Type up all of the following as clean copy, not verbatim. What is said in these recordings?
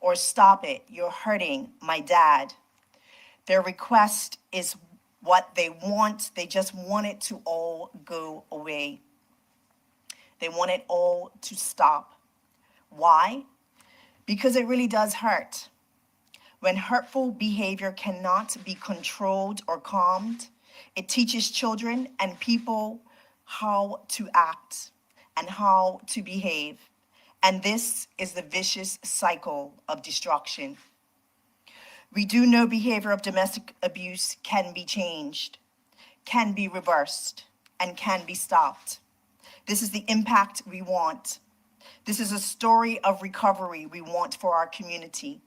or "Stop it, you're hurting my dad." Their request is what they want. They just want it to all go away. They want it all to stop. Why? Because it really does hurt. When hurtful behavior cannot be controlled or calmed, it teaches children and people how to act and how to behave. And this is the vicious cycle of destruction. We do know behavior of domestic abuse can be changed, can be reversed, and can be stopped. This is the impact we want. This is a story of recovery we want for our community.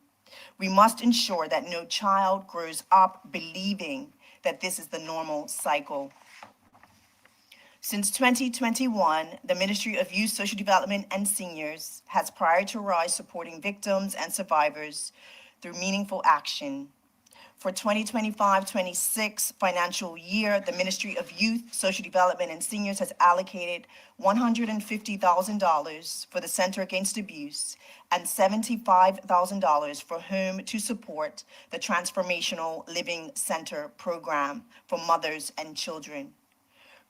We must ensure that no child grows up believing that this is the normal cycle. Since 2021, the Ministry of Youth, Social Development, and Seniors has prioritized supporting victims and survivors through meaningful action. For 2025-26 financial year, the Ministry of Youth, Social Development, and Seniors has allocated $150,000 for the Center Against Abuse and $75,000 for Home to Support the Transformational Living Center program for mothers and children,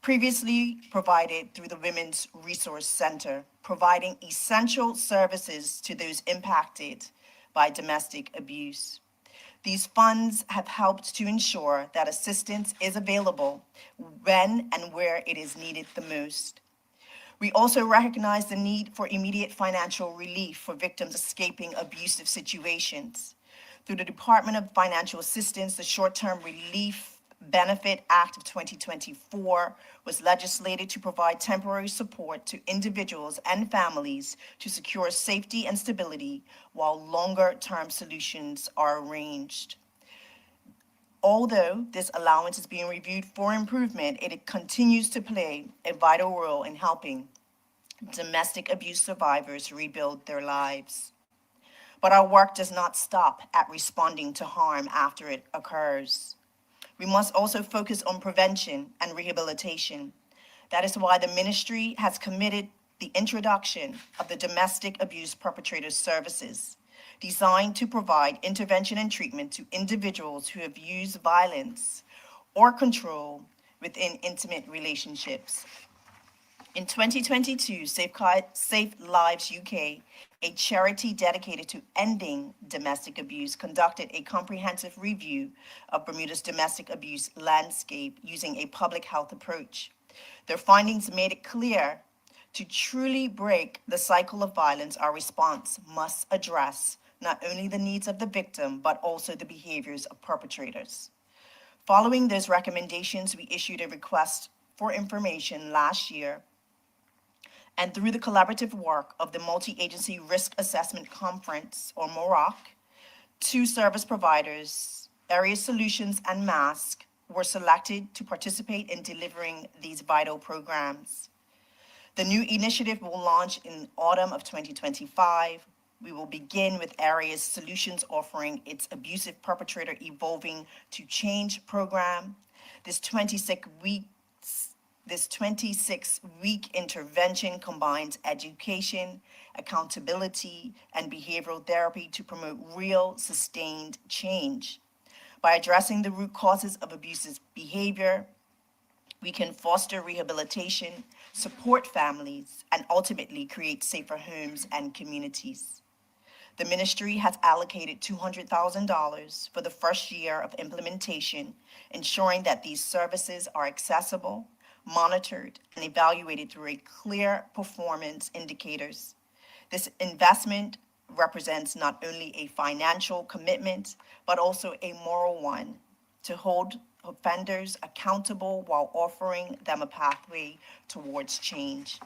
previously provided through the Women's Resource Center, providing essential services to those impacted by domestic abuse. These funds have helped to ensure that assistance is available when and where it is needed the most. We also recognize the need for immediate financial relief for victims escaping abusive situations. Through the Department of Financial Assistance, the Short-Term Relief Benefit Act of 2024 was legislated to provide temporary support to individuals and families to secure safety and stability while longer-term solutions are arranged. Although this allowance is being reviewed for improvement, it continues to play a vital role in helping domestic abuse survivors rebuild their lives. But our work does not stop at responding to harm after it occurs. We must also focus on prevention and rehabilitation. That is why the ministry has committed the introduction of the Domestic Abuse Perpetrator Services, designed to provide intervention and treatment to individuals who have used violence or control within intimate relationships. In 2022, Safe Lives UK, a charity dedicated to ending domestic abuse, conducted a comprehensive review of Bermuda's domestic abuse landscape using a public health approach. Their findings made it clear to truly break the cycle of violence, our response must address not only the needs of the victim, but also the behaviors of perpetrators. Following those recommendations, we issued a request for information last year, and through the collaborative work of the Multi-Agency Risk Assessment Conference, or MORAC, 2 service providers, Area Solutions and MASK, were selected to participate in delivering these vital programs. The new initiative will launch in autumn of 2025. We will begin with Area Solutions offering its Abusive Perpetrator Evolving to Change program. This 26-week intervention combines education, accountability, and behavioral therapy to promote real, sustained change. By addressing the root causes of abusive behavior, we can foster rehabilitation, support families, and ultimately create safer homes and communities. The ministry has allocated $200,000 for the first year of implementation, ensuring that these services are accessible, monitored, and evaluated through a clear performance indicators. This investment represents not only a financial commitment, but also a moral one to hold offenders accountable while offering them a pathway towards change.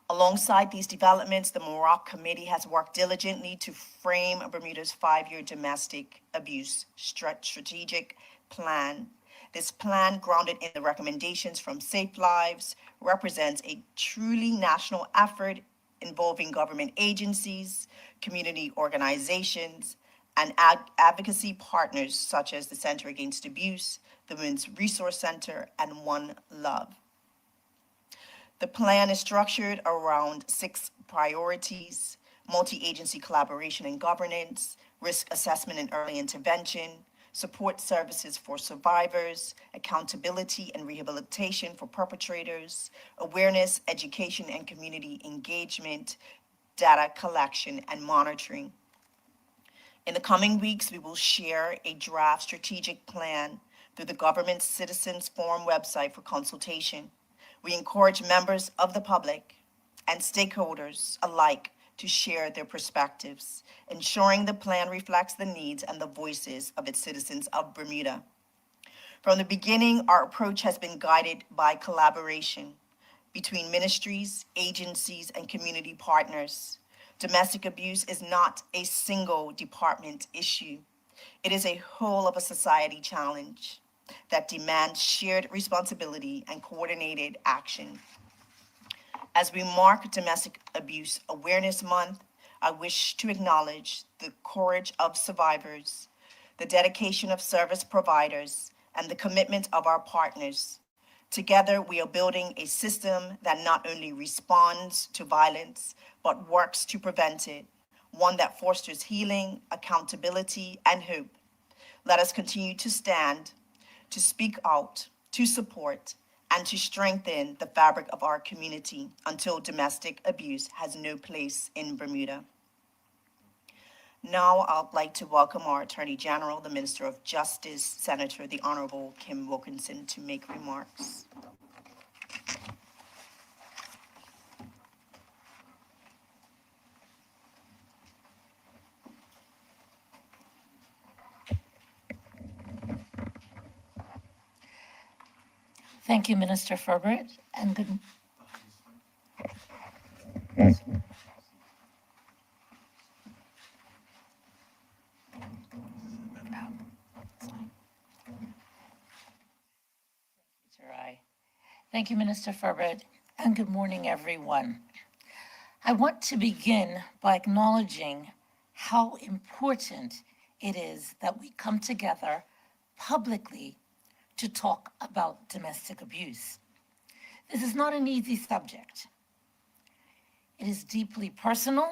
Alongside these developments, the MORAC Committee has worked diligently to frame Bermuda's 5-year domestic abuse strategic plan. This plan, grounded in the recommendations from Safe Lives, represents a truly national effort involving government agencies, community organizations, and advocacy partners such as the Center Against Abuse, the Women's Resource Center, and One Love. The plan is structured around 6 priorities: multi-agency collaboration and governance, risk assessment and early intervention, support services for survivors, accountability and rehabilitation for perpetrators, awareness, education, and community engagement, data collection, and monitoring. In the coming weeks, we will share a draft strategic plan through the Government Citizens Forum website for consultation. We encourage members of the public and stakeholders alike to share their perspectives, ensuring the plan reflects the needs and the voices of its citizens of Bermuda. From the beginning, our approach has been guided by collaboration between ministries, agencies, and community partners. Domestic abuse is not a single department issue. It is a whole of a society challenge that demands shared responsibility and coordinated action. As we mark Domestic Abuse Awareness Month, I wish to acknowledge the courage of survivors, the dedication of service providers, and the commitment of our partners. Together, we are building a system that not only responds to violence, but works to prevent it, one that fosters healing, accountability, and hope. Let us continue to stand, to speak out, to support, and to strengthen the fabric of our community until domestic abuse has no place in Bermuda. Now, I'd like to welcome our Attorney General, the Minister of Justice, Senator the Honorable Kim Wilkerson, to make remarks. Thank you, Minister Furbert, and good. Thank you, Minister Furbert, and good morning, everyone. I want to begin by acknowledging how important it is that we come together publicly to talk about domestic abuse. This is not an easy subject. It is deeply personal,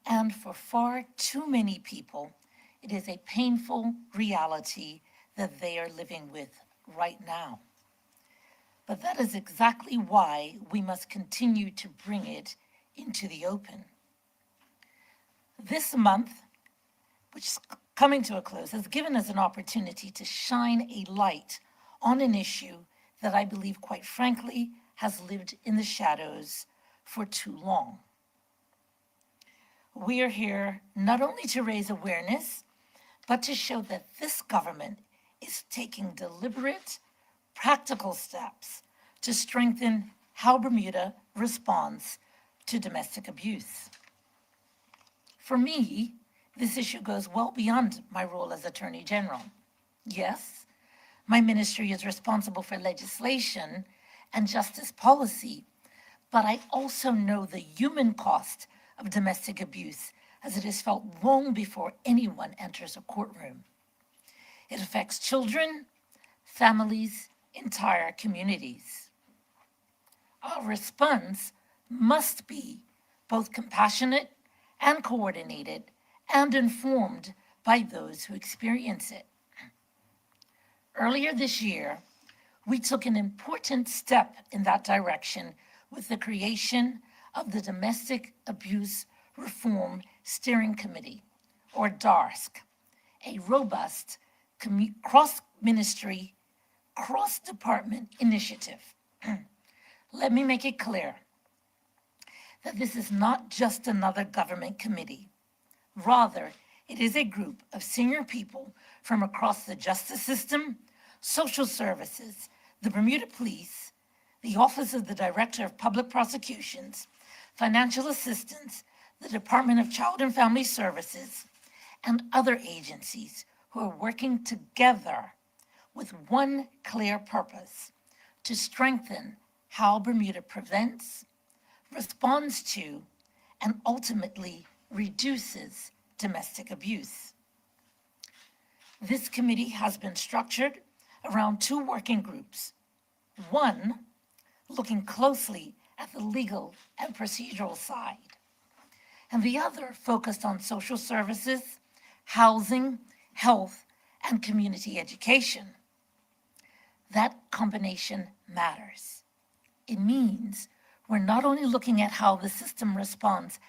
and for far too many people, it is a painful reality that they are living with right now. But that is exactly why we must continue to bring it into the open. This month, which is coming to a close, has given us an opportunity to shine a light on an issue that I believe, quite frankly, has lived in the shadows for too long. We are here not only to raise awareness, but to show that this government is taking deliberate, practical steps to strengthen how Bermuda responds to domestic abuse. For me, this issue goes well beyond my role as Attorney General. Yes, my ministry is responsible for legislation and justice policy, but I also know the human cost of domestic abuse as it is felt long before anyone enters a courtroom. It affects children, families, entire communities. Our response must be both compassionate and coordinated and informed by those who experience it. Earlier this year, we took an important step in that direction with the creation of the Domestic Abuse Reform Steering Committee, or DARSC, a robust cross-ministry, cross-department initiative. Let me make it clear that this is not just another government committee. Rather, it is a group of senior people from across the justice system, social services, the Bermuda Police, the Office of the Director of Public Prosecutions, financial assistance, the Department of Child and Family Services, and other agencies who are working together with one clear purpose: to strengthen how Bermuda prevents, responds to, and ultimately reduces domestic abuse. This committee has been structured around two working groups. One, looking closely at the legal and procedural side, and the other focused on social services, housing, health, and community education. That combination matters. It means we're not only looking at how the system responds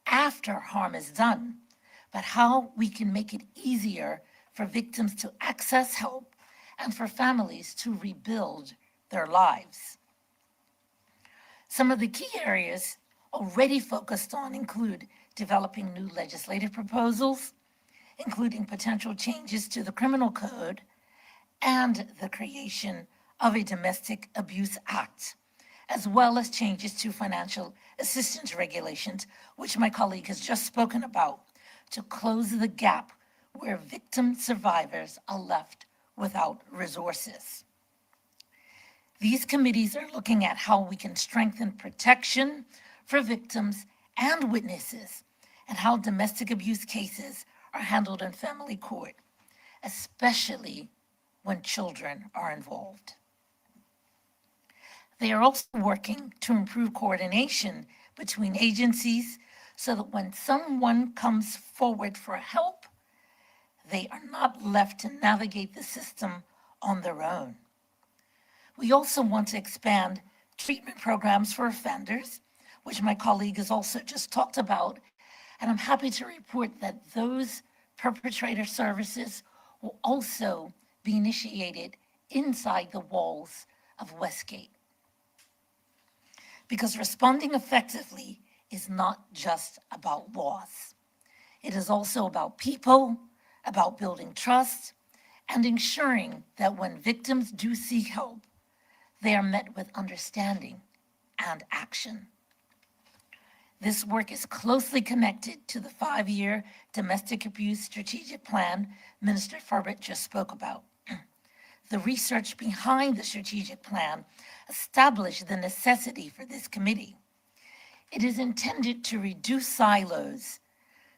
after harm is done, but how we can make it easier for victims to access help and for families to rebuild their lives. Some of the key areas already focused on include developing new legislative proposals, including potential changes to the criminal code and the creation of a Domestic Abuse Act, as well as changes to financial assistance regulations, which my colleague has just spoken about, to close the gap where victim survivors are left without resources. These committees are looking at how we can strengthen protection for victims and witnesses, and how domestic abuse cases are handled in family court, especially when children are involved. They are also working to improve coordination between agencies so that when someone comes forward for help, they are not left to navigate the system on their own. We also want to expand treatment programs for offenders, which my colleague has also just talked about, and I'm happy to report that those perpetrator services will also be initiated inside the walls of Westgate. Because responding effectively is not just about laws. It is also about people, about building trust, and ensuring that when victims do seek help, they are met with understanding and action. This work is closely connected to the 5-year domestic abuse strategic plan Minister Furbert just spoke about. The research behind the strategic plan established the necessity for this committee. It is intended to reduce silos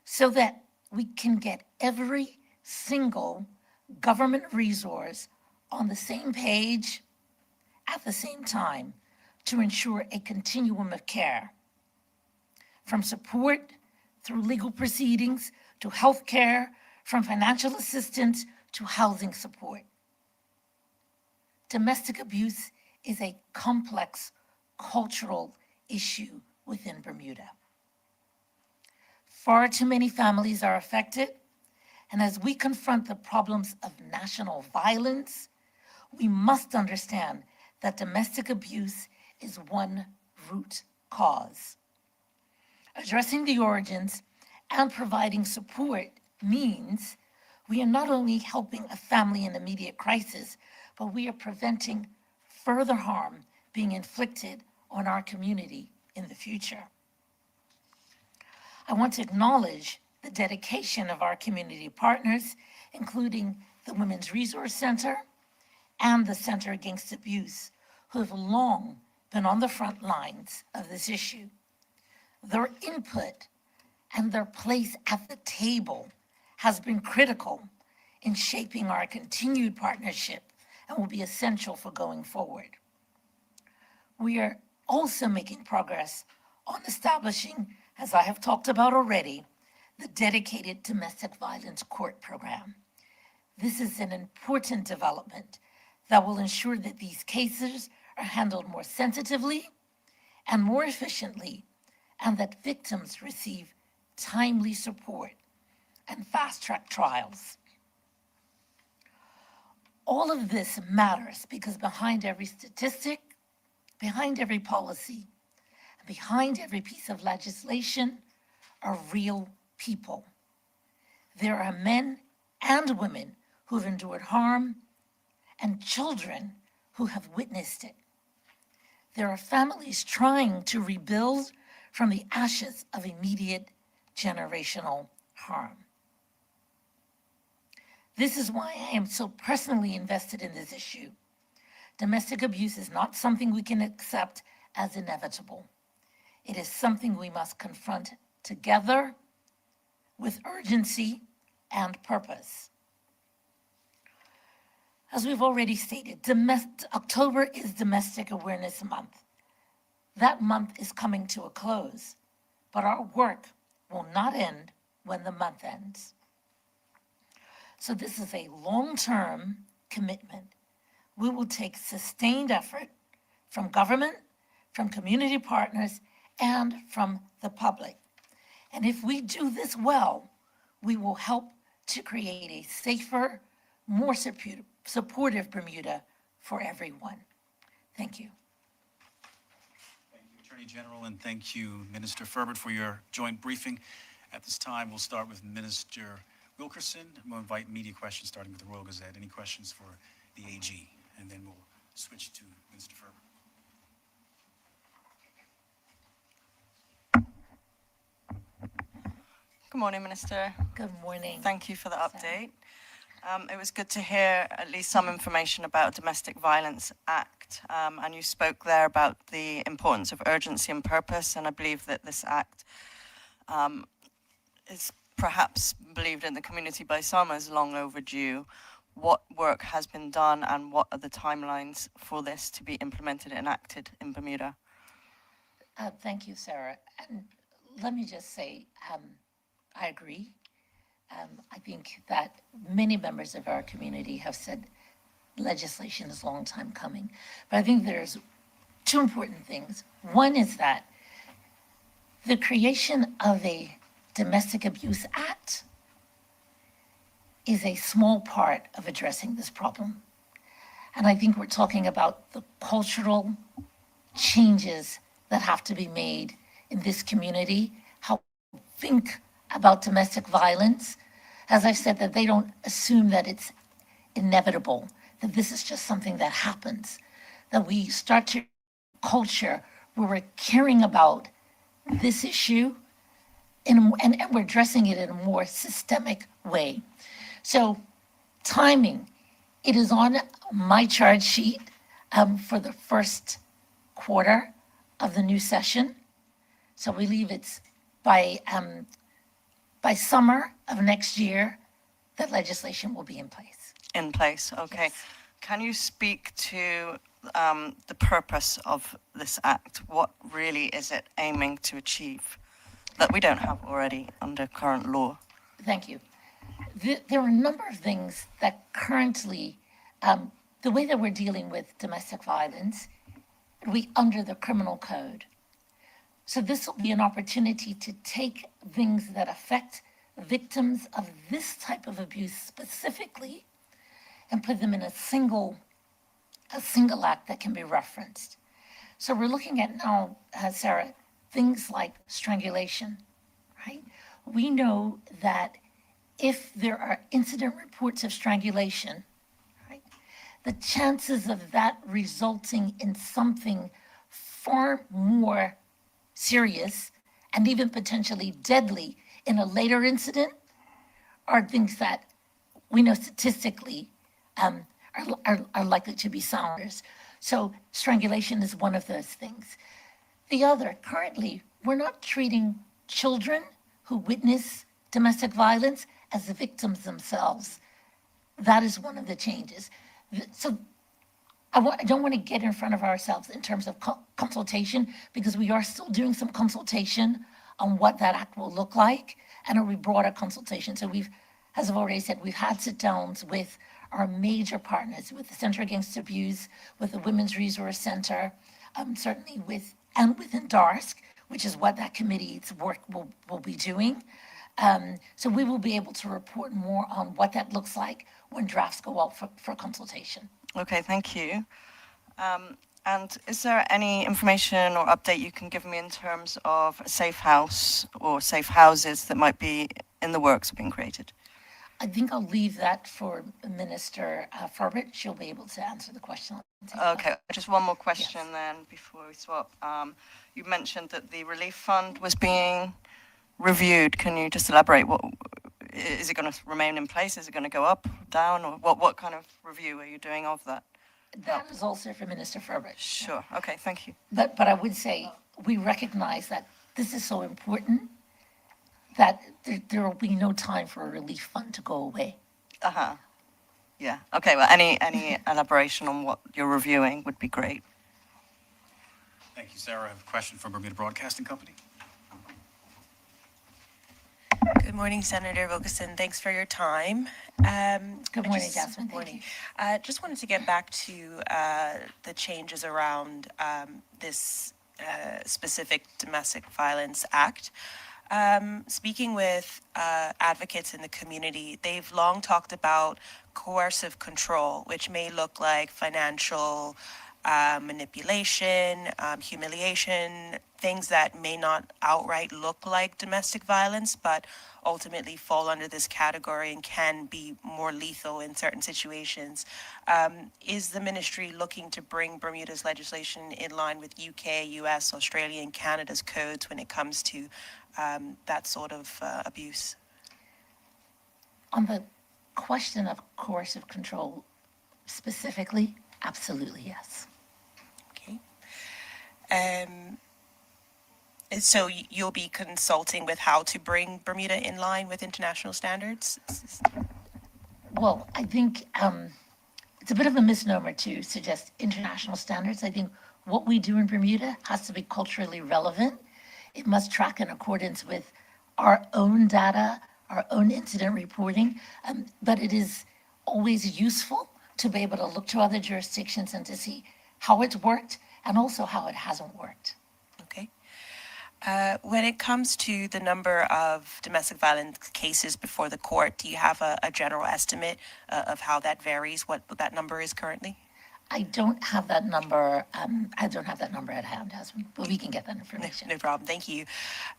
so that we can get every single government resource on the same page at the same time to ensure a continuum of care, from support through legal proceedings to health care, from financial assistance to housing support. Domestic abuse is a complex cultural issue within Bermuda. Far too many families are affected, and as we confront the problems of national violence, we must understand that domestic abuse is one root cause. Addressing the origins and providing support means we are not only helping a family in immediate crisis, but we are preventing further harm being inflicted on our community in the future. I want to acknowledge the dedication of our community partners, including the Women's Resource Center and the Center Against Abuse, who have long been on the front lines of this issue. Their input and their place at the table has been critical in shaping our continued partnership and will be essential for going forward. We are also making progress on establishing, as I have talked about already, the dedicated domestic violence court program. This is an important development that will ensure that these cases are handled more sensitively and more efficiently, and that victims receive timely support and fast-track trials. All of this matters because behind every statistic, behind every policy, and behind every piece of legislation are real people. There are men and women who've endured harm and children who have witnessed it. There are families trying to rebuild from the ashes of immediate generational harm. This is why I am so personally invested in this issue. Domestic abuse is not something we can accept as inevitable. It is something we must confront together with urgency and purpose. As we've already stated, October is Domestic Awareness Month. That month is coming to a close, but our work will not end when the month ends. So this is a long-term commitment. We will take sustained effort from government, from community partners, and from the public. And if we do this well, we will help to create a safer, more supportive Bermuda for everyone. Thank you. Thank you, Attorney General, and thank you, Minister Furbert, for your joint briefing. At this time, we'll start with Minister Wilkerson. We'll invite media questions, starting with the Royal Gazette. Any questions for the AG? And then we'll switch to Minister Furbert. Good morning, Minister. Good morning. Thank you for the update. It was good to hear at least some information about Domestic Violence Act, and you spoke there about the importance of urgency and purpose, and I believe that this act is perhaps believed in the community by some as long overdue. What work has been done, and what are the timelines for this to be implemented and enacted in Bermuda? Thank you, Sarah. And let me just say, I agree. I think that many members of our community have said legislation is a long time coming. But I think there's two important things. One is that the creation of a Domestic Abuse Act is a small part of addressing this problem. And I think we're talking about the cultural changes that have to be made in this community, how we think about domestic violence. As I said, that they don't assume that it's inevitable, that this is just something that happens, that we start to culture where we're caring about this issue and we're addressing it in a more systemic way. So timing, it is on my charge sheet for the first quarter of the new session. So we believe it's by summer of next year that legislation will be in place. In place, okay. Yes. Can you speak to the purpose of this act? What really is it aiming to achieve that we don't have already under current law? Thank you. There are a number of things that currently, the way that we're dealing with domestic violence, we under the criminal code. So this will be an opportunity to take things that affect victims of this type of abuse specifically and put them in a single act that can be referenced. So we're looking at now, Sarah, things like strangulation, right? We know that if there are incident reports of strangulation, right, the chances of that resulting in something far more serious and even potentially deadly in a later incident are things that we know statistically are likely to be sounders. So strangulation is one of those things. The other, currently, we're not treating children who witness domestic violence as the victims themselves. That is one of the changes. So I don't want to get in front of ourselves in terms of consultation, because we are still doing some consultation on what that act will look like, and a broader consultation. So we've, as I've already said, we've had sit-downs with our major partners, with the Center Against Abuse, with the Women's Resource Center, certainly within DARSC, which is what that committee's work will be doing. So we will be able to report more on what that looks like when drafts go out for consultation. Okay, thank you. And is there any information or update you can give me in terms of a safe house or safe houses that might be in the works of being created? I think I'll leave that for Minister Furbert. She'll be able to answer the question. Okay, just one more question then before we swap. You mentioned that the relief fund was being reviewed. Can you just elaborate? What is it going to remain in place? Is it going to go up, down, or what kind of review are you doing of that? That is also for Minister Furbert. Sure. Okay, thank you. But I would say we recognize that this is so important that there will be no time for a relief fund to go away. Uh-huh. Yeah. Okay, well, any elaboration on what you're reviewing would be great. Thank you, Sarah. I have a question from Bermuda Broadcasting Company. Good morning, Senator Wilkerson. Thanks for your time. Good morning, Jasmine. Thank Morning. you. Just wanted to get back to the changes around this specific Domestic Violence Act. Speaking with advocates in the community, they've long talked about coercive control, which may look like financial manipulation, humiliation, things that may not outright look like domestic violence, but ultimately fall under this category and can be more lethal in certain situations. Is the ministry looking to bring Bermuda's legislation in line with UK, US, Australia, and Canada's codes when it comes to that sort of abuse? On the question of coercive control specifically, absolutely yes. Okay. So you'll be consulting with how to bring Bermuda in line with international standards? Well, I think it's a bit of a misnomer to suggest international standards. I think what we do in Bermuda has to be culturally relevant. It must track in accordance with our own data, our own incident reporting, but it is always useful to be able to look to other jurisdictions and to see how it's worked and also how it hasn't worked. Okay. When it comes to the number of domestic violence cases before the court, do you have a general estimate of how that varies, what that number is currently? I don't have that number. I don't have that number at hand, Jasmine, but we can get that information. No problem. Thank you.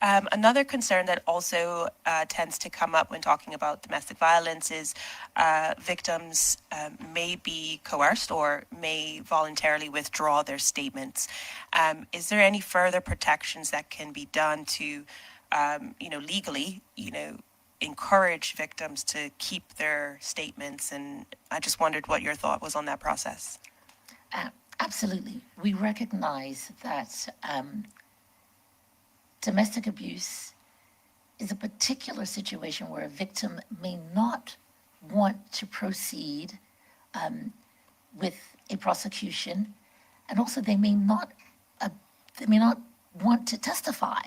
Another concern that also tends to come up when talking about domestic violence is victims may be coerced or may voluntarily withdraw their statements. Is there any further protections that can be done to, legally, encourage victims to keep their statements? And I just wondered what your thought was on that process. Absolutely. We recognize that domestic abuse is a particular situation where a victim may not want to proceed with a prosecution, and also they may not want to testify.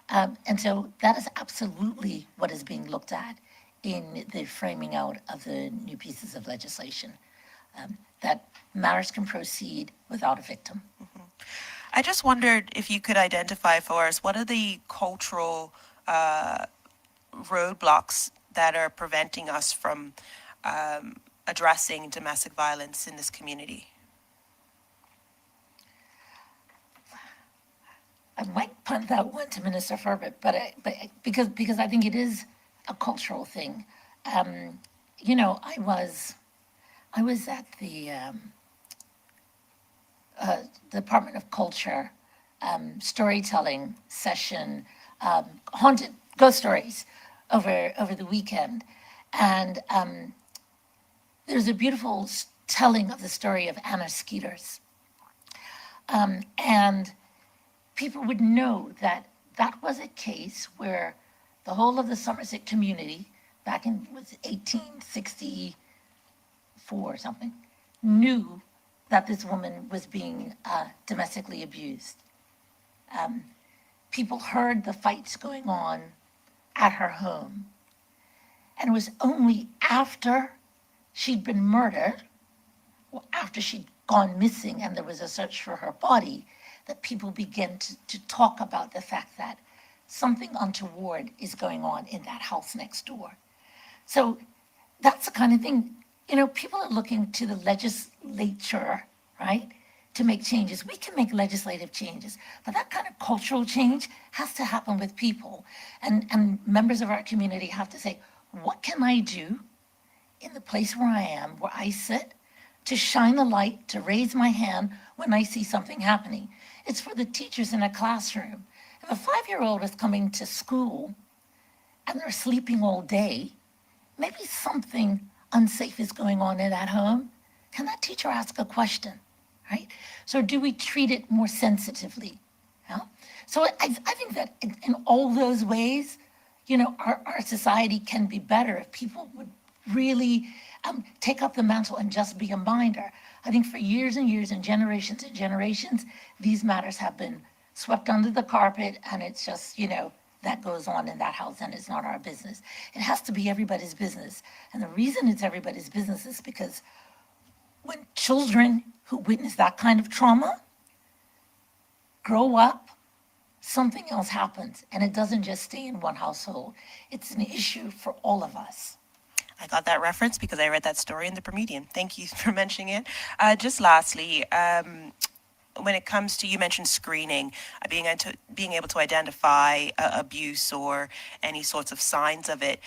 And so that is absolutely what is being looked at in the framing out of the new pieces of legislation, that matters can proceed without a victim. Mm-hmm. I just wondered if you could identify for us, what are the cultural roadblocks that are preventing us from addressing domestic violence in this community? I might punt that one to Minister Furbert, but because I think it is a cultural thing. I was at the Department of Culture storytelling session, haunted ghost stories over the weekend, and there's a beautiful telling of the story of Anna Skeeters, and people would know that that was a case where the whole of the Somerset community, back in 1864 or something, knew that this woman was being domestically abused. People heard the fights going on at her home. And it was only after she'd been murdered, or after she'd gone missing and there was a search for her body, that people began to talk about the fact that something untoward is going on in that house next door. So that's the kind of thing, people are looking to the legislature, right, to make changes. We can make legislative changes, but that kind of cultural change has to happen with people. And members of our community have to say, what can I do in the place where I am, where I sit, to shine a light, to raise my hand when I see something happening? It's for the teachers in a classroom. If a 5-year-old is coming to school and they're sleeping all day, maybe something unsafe is going on in that home. Can that teacher ask a question, right? So do we treat it more sensitively? Yeah? So I think that in all those ways, our society can be better if people would really take up the mantle and just be a minder. I think for years and years and generations, these matters have been swept under the carpet, and it's just, that goes on in that house, and it's not our business. It has to be everybody's business. And the reason it's everybody's business is because when children who witness that kind of trauma grow up, something else happens, and it doesn't just stay in one household. It's an issue for all of us. I got that reference because I read that story in the Promethean. Thank you for mentioning it. Just lastly, when it comes to, you mentioned screening, being able to identify abuse or any sorts of signs of it,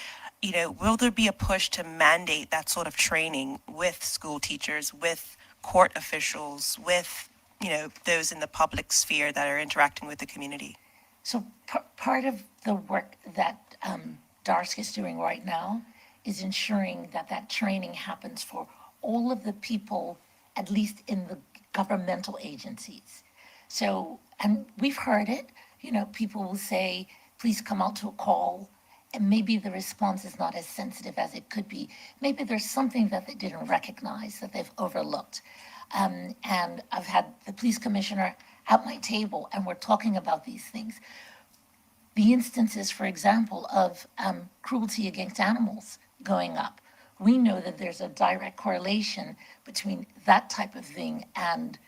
will there be a push to mandate that sort of training with school teachers, with court officials, with, those in the public sphere that are interacting with the community? So part of the work that DARSC is doing right now is ensuring that that training happens for all of the people, at least in the governmental agencies. So, and we've heard it, people will say, please come out to a call, and maybe the response is not as sensitive as it could be. Maybe there's something that they didn't recognize, that they've overlooked. And I've had the police commissioner at my table, and we're talking about these things. The instances, for example, of cruelty against animals going up. We know that there's a direct correlation between that type of thing and,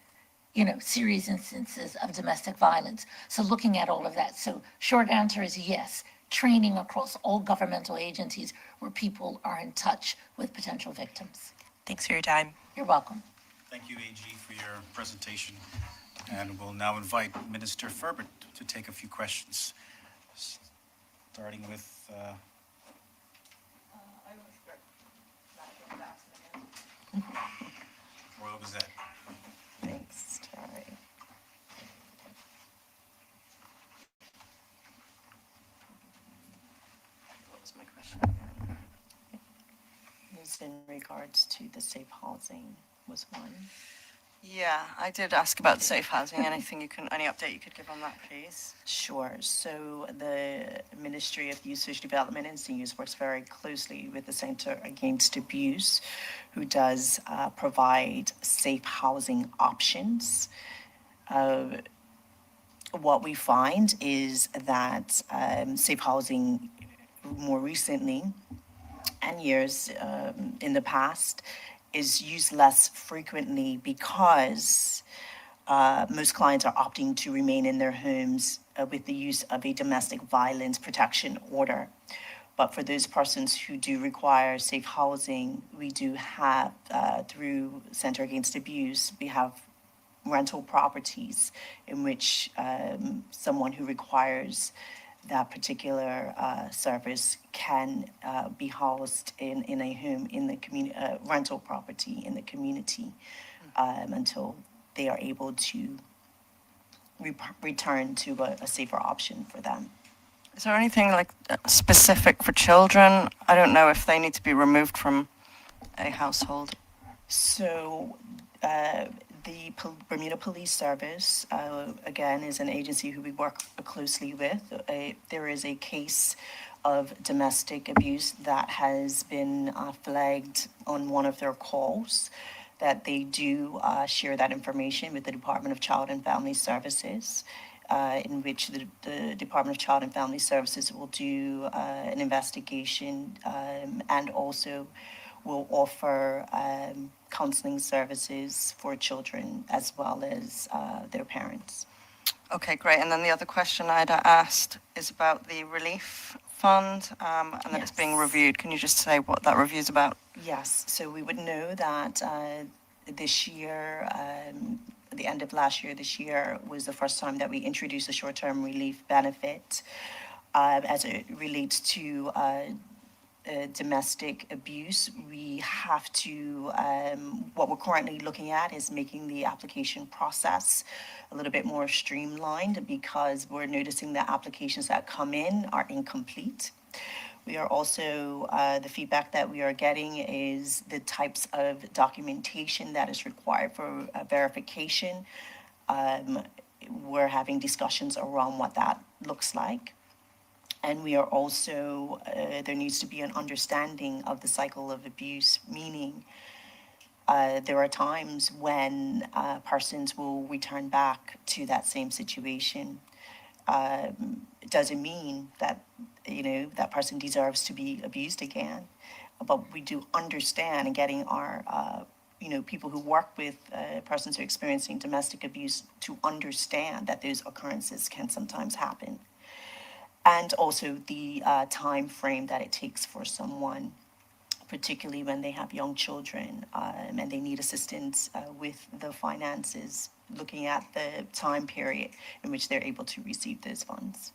serious instances of domestic violence. So looking at all of that. So short answer is yes, training across all governmental agencies where people are in touch with potential victims. Thanks for your time. You're welcome. Thank you, AG, for your presentation. And we'll now invite Minister Furbert to take a few questions, starting with Royal Gazette. Thanks, Terry. What was my question? This in regards to the safe housing was one. Yeah, I did ask about the safe housing. Any update you could give on that, please? Sure. So the Ministry of Youth, Social Development and Seniors works very closely with the Center Against Abuse, who does provide safe housing options. What we find is that safe housing more recently and years in the past is used less frequently because most clients are opting to remain in their homes with the use of a domestic violence protection order. But for those persons who do require safe housing, we do have, through Center Against Abuse, we have rental properties in which someone who requires that particular service can be housed in a home in the community, rental property in the community until they are able to return to a safer option for them. Is there anything like specific for children? I don't know if they need to be removed from a household. So the Bermuda Police Service, again, is an agency who we work closely with. There is a case of domestic abuse that has been flagged on one of their calls, that they do share that information with the Department of Child and Family Services, in which the Department of Child and Family Services will do an investigation and also will offer counseling services for children as well as their parents. Okay, great. And then the other question I'd asked is about the relief fund and that it's being Yes. reviewed. Can you just say what that review is about? Yes, so we would know that this year, the end of last year, this year was the first time that we introduced a short-term relief benefit as it relates to domestic abuse. We have to, what we're currently looking at is making the application process a little bit more streamlined because we're noticing that applications that come in are incomplete. We are also, the feedback that we are getting is the types of documentation that is required for verification. We're having discussions around what that looks like. And we are also, there needs to be an understanding of the cycle of abuse, meaning there are times when persons will return back to that same situation doesn't mean that, that person deserves to be abused again. But we do understand, and getting our, people who work with persons who are experiencing domestic abuse to understand that those occurrences can sometimes happen. And also the time frame that it takes for someone, particularly when they have young children, and they need assistance with the finances, looking at the time period in which they're able to receive those funds.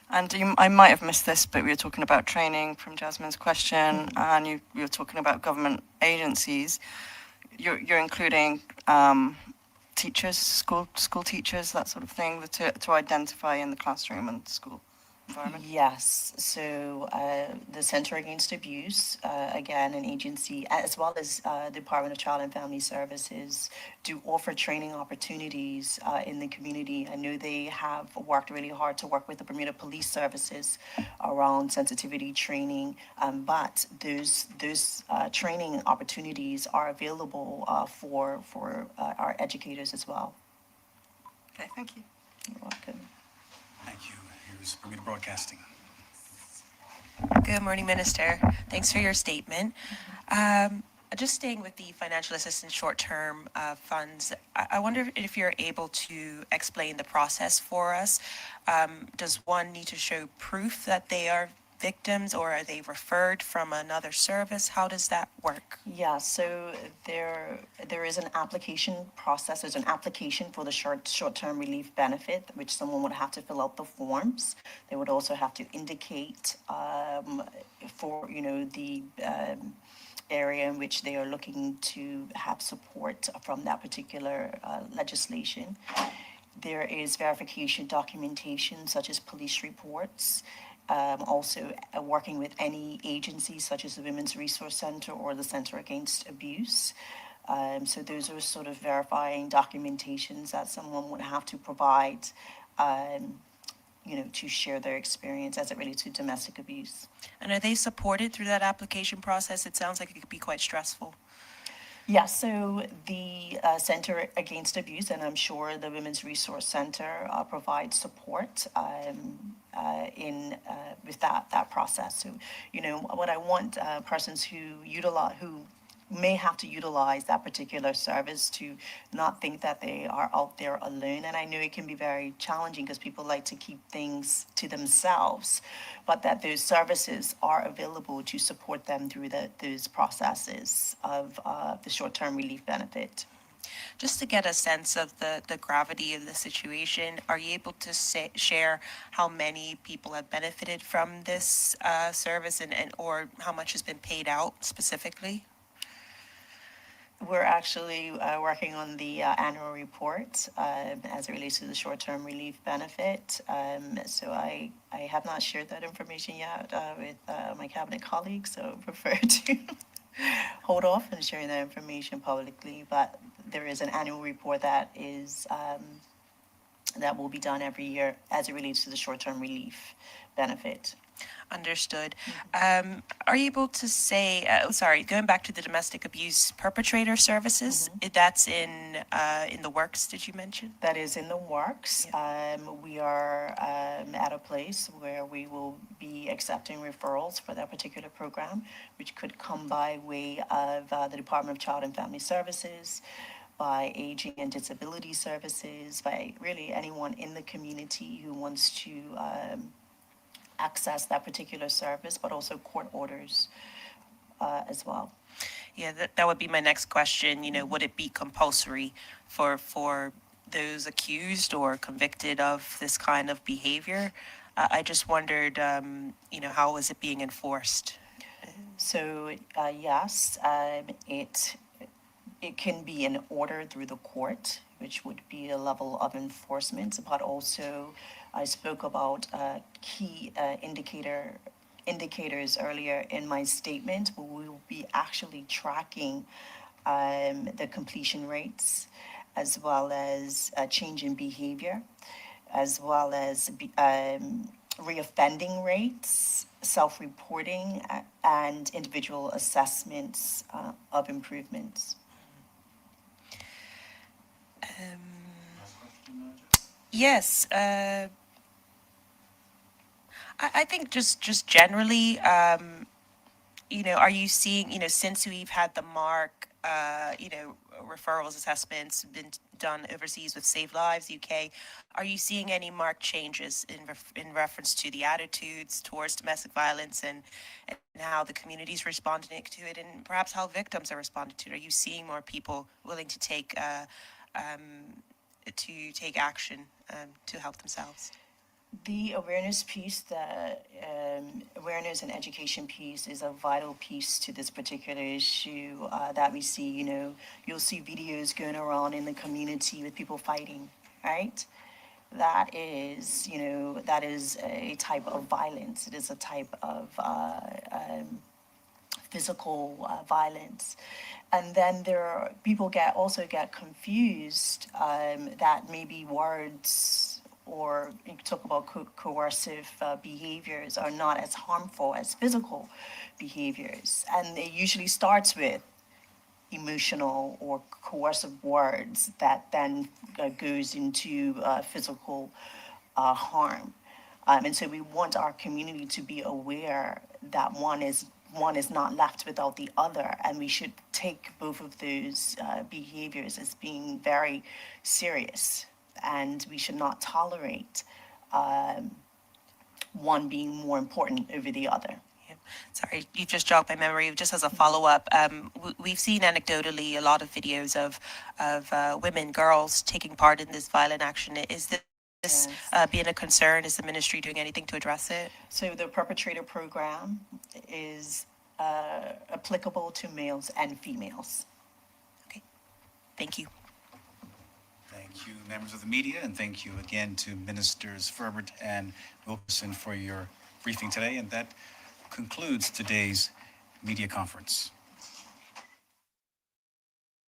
And I might have missed this, but we were talking about training from Jasmine's question, and you were talking about government agencies. You're including teachers, school teachers, that sort of thing, to identify in the classroom and school environment. Yes, so the Center Against Abuse, again, an agency, as well as the Department of Child and Family Services, do offer training opportunities in the community. I know they have worked really hard to work with the Bermuda Police Services around sensitivity training, but those training opportunities are available for our educators as well. Okay, thank you. You're welcome. Thank you. Here's Bermuda Broadcasting. Good morning, Minister. Thanks for your statement. Just staying with the financial assistance short-term funds, I wonder if you're able to explain the process for us. Does one need to show proof that they are victims, or are they referred from another service? How does that work? Yeah, so there is an application process. There's an application for the short-term relief benefit, which someone would have to fill out the forms. They would also have to indicate for the area in which they are looking to have support from that particular legislation. There is verification documentation such as police reports. Also working with any agencies such as the Women's Resource Center or the Center Against Abuse. So those are sort of verifying documentations that someone would have to provide, to share their experience as it relates to domestic abuse. And are they supported through that application process? It sounds like it could be quite stressful. Yeah, so the Center Against Abuse, and I'm sure the Women's Resource Center provides support with that process. So, what I want persons who may have to utilize that particular service to not think that they are out there alone. And I know it can be very challenging because people like to keep things to themselves, but that those services are available to support them through those processes of the short-term relief benefit. Just to get a sense of the gravity of the situation, are you able to share how many people have benefited from this service and or how much has been paid out specifically? We're actually working on the annual report as it relates to the short-term relief benefit. So I have not shared that information yet with my cabinet colleagues, so prefer to hold off on sharing that information publicly. But there is an annual report that will be done every year as it relates to the short-term relief benefit. Understood. Are you able to say, going back to the domestic abuse perpetrator services, that's in the works, did you mention? That is in the works. We are at a place where we will be accepting referrals for that particular program, which could come by way of the Department of Child and Family Services, by Aging and Disability Services, by really anyone in the community who wants to access that particular service, but also court orders as well. Yeah, that would be my next question. Would it be compulsory for those accused or convicted of this kind of behavior? I just wondered, how is it being enforced? So yes, it can be an order through the court, which would be a level of enforcement, but also I spoke about key indicators earlier in my statement, where we will be actually tracking the completion rates, as well as change in behavior, as well as reoffending rates, self-reporting, and individual assessments of improvements. Yes. I think just generally, are you seeing, since we've had the mark, referrals, assessments been done overseas with Save Lives UK, are you seeing any marked changes in reference to the attitudes towards domestic violence and how the community's responding to it, and perhaps how victims are responding to it? Are you seeing more people willing to take action to help themselves? The awareness piece, the awareness and education piece is a vital piece to this particular issue that we see. You'll see videos going around in the community with people fighting, right? That is a type of violence. It is a type of physical violence. And then people also get confused that maybe words or you talk about coercive behaviors are not as harmful as physical behaviors. And it usually starts with emotional or coercive words that then goes into physical harm. And so we want our community to be aware that one is not left without the other, and we should take both of those behaviors as being very serious, and we should not tolerate one being more important over the other. Yeah. Sorry, you just jogged my memory. Just as a follow-up, we've seen anecdotally a lot of videos of women, girls taking part in this violent action. Is this being a concern? Is the ministry doing anything to address it? So the Perpetrator program is applicable to males and females. Okay, thank you. Thank you, members of the media, and thank you again to Ministers Furbert and Wilkerson for your briefing today. And that concludes today's media conference.